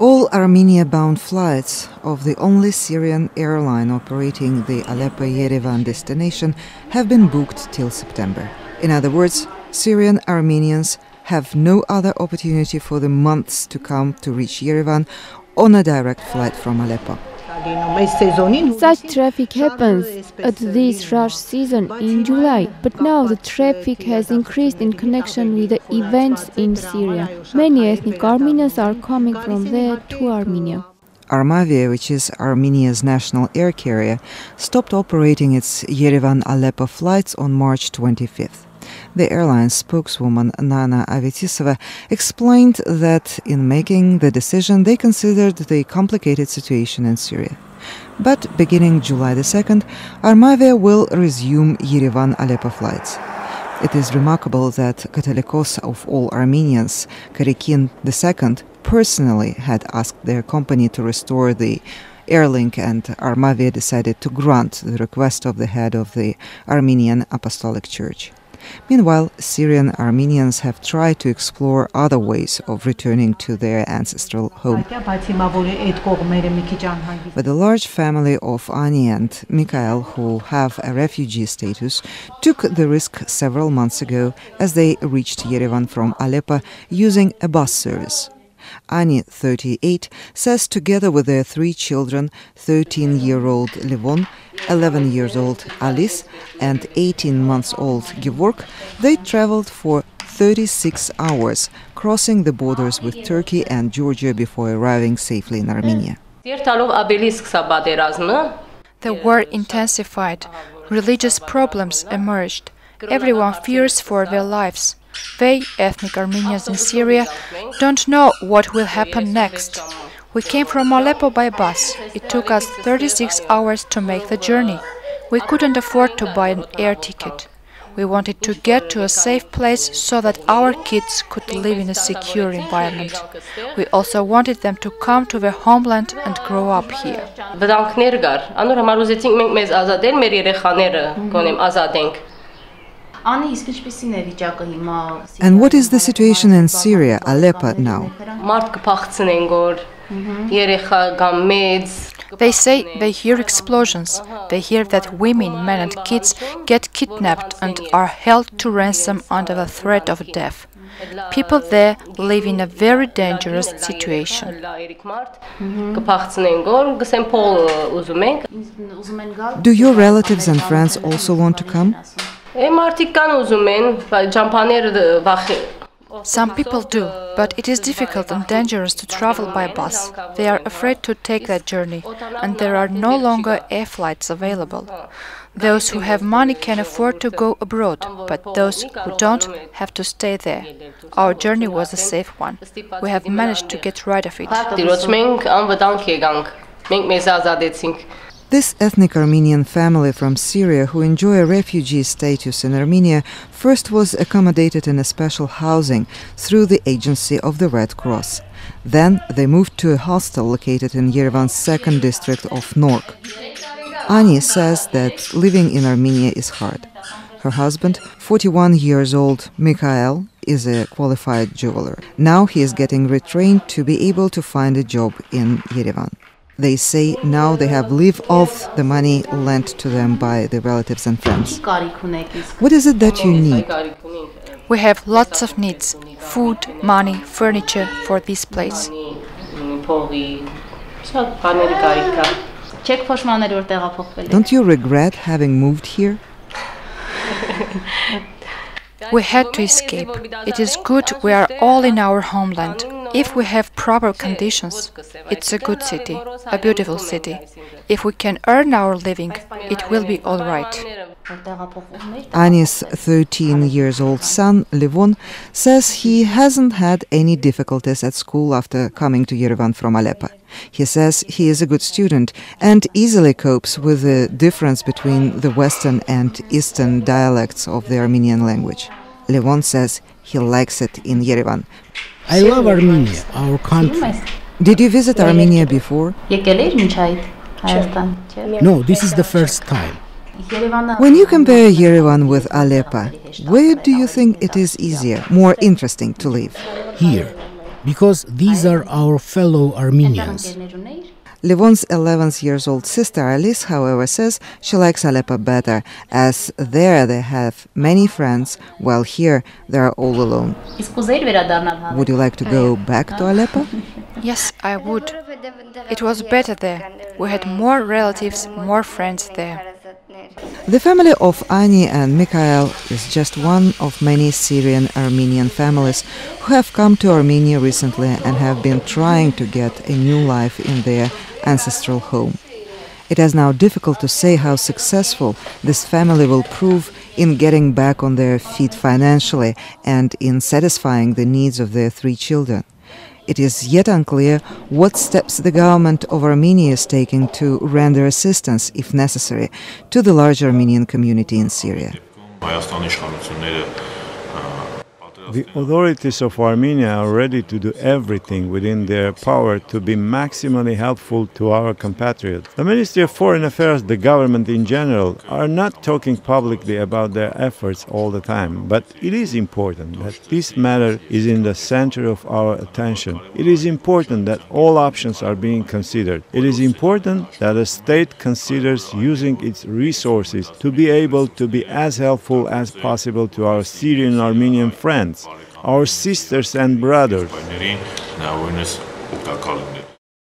All Armenia-bound flights of the only Syrian airline operating the Aleppo-Yerevan destination have been booked till September. In other words, Syrian-Armenians have no other opportunity for the months to come to reach Yerevan on a direct flight from Aleppo. Such traffic happens at this rush season in July, but now the traffic has increased in connection with the events in Syria. Many ethnic Armenians are coming from there to Armenia. Armavia, which is Armenia's national air carrier, stopped operating its Yerevan-Aleppo flights on March 25th. The airline's spokeswoman Nana Avetisova explained that in making the decision they considered the complicated situation in Syria. But beginning July the 2nd, Armavia will resume Yerevan-Aleppo flights. It is remarkable that Catholicos of all Armenians, Karikin II, personally had asked their company to restore the airlink, and Armavia decided to grant the request of the head of the Armenian Apostolic Church. Meanwhile, Syrian Armenians have tried to explore other ways of returning to their ancestral home. But the large family of Ani and Mikhail, who have a refugee status, took the risk several months ago as they reached Yerevan from Aleppo using a bus service. Ani, 38, says together with their three children, 13-year-old Levon, 11-year-old Alice, and 18-month-old Gevorg, they traveled for 36 hours, crossing the borders with Turkey and Georgia before arriving safely in Armenia. The war intensified. Religious problems emerged. Everyone fears for their lives. They, ethnic Armenians in Syria, don't know what will happen next. We came from Aleppo by bus. It took us 36 hours to make the journey. We couldn't afford to buy an air ticket. We wanted to get to a safe place so that our kids could live in a secure environment. We also wanted them to come to their homeland and grow up here. And what is the situation in Syria, Aleppo, now? They say they hear explosions. They hear that women, men and kids get kidnapped and are held to ransom under the threat of death. People there live in a very dangerous situation. Do your relatives and friends also want to come? Some people do, but it is difficult and dangerous to travel by bus. They are afraid to take that journey, and there are no longer air flights available. Those who have money can afford to go abroad, but those who don't have to stay there. Our journey was a safe one. We have managed to get rid of it. This ethnic Armenian family from Syria who enjoy a refugee status in Armenia first was accommodated in a special housing through the agency of the Red Cross. Then they moved to a hostel located in Yerevan's second district of Nork. Ani says that living in Armenia is hard. Her husband, 41 years old Mikhail, is a qualified jeweler. Now he is getting retrained to be able to find a job in Yerevan. They say now they have lived off the money lent to them by their relatives and friends. What is it that you need? We have lots of needs: food, money, furniture for this place. Don't you regret having moved here? We had to escape. It is good we are all in our homeland. If we have proper conditions, it's a good city, a beautiful city. If we can earn our living, it will be all right. Ani's 13-year-old son, Levon, says he hasn't had any difficulties at school after coming to Yerevan from Aleppo. He says he is a good student and easily copes with the difference between the Western and Eastern dialects of the Armenian language. Levon says he likes it in Yerevan. I love Armenia, our country. Did you visit Armenia before? No, this is the first time. When you compare Yerevan with Aleppo, where do you think it is easier, more interesting to live? Here. because these are our fellow Armenians. Levon's 11-year-old sister Alice, however, says she likes Aleppo better, as there they have many friends, while here they are all alone. Would you like to go back to Aleppo? Yes, I would. It was better there. We had more relatives, more friends there. The family of Ani and Mikhail is just one of many Syrian-Armenian families who have come to Armenia recently and have been trying to get a new life in their ancestral home. It is now difficult to say how successful this family will prove in getting back on their feet financially and in satisfying the needs of their 3 children. It is yet unclear what steps the government of Armenia is taking to render assistance, if necessary, to the large Armenian community in Syria. The authorities of Armenia are ready to do everything within their power to be maximally helpful to our compatriots. The Ministry of Foreign Affairs, the government in general, are not talking publicly about their efforts all the time, but it is important that this matter is in the center of our attention. It is important that all options are being considered. It is important that a state considers using its resources to be able to be as helpful as possible to our Syrian-Armenian friends, our sisters and brothers.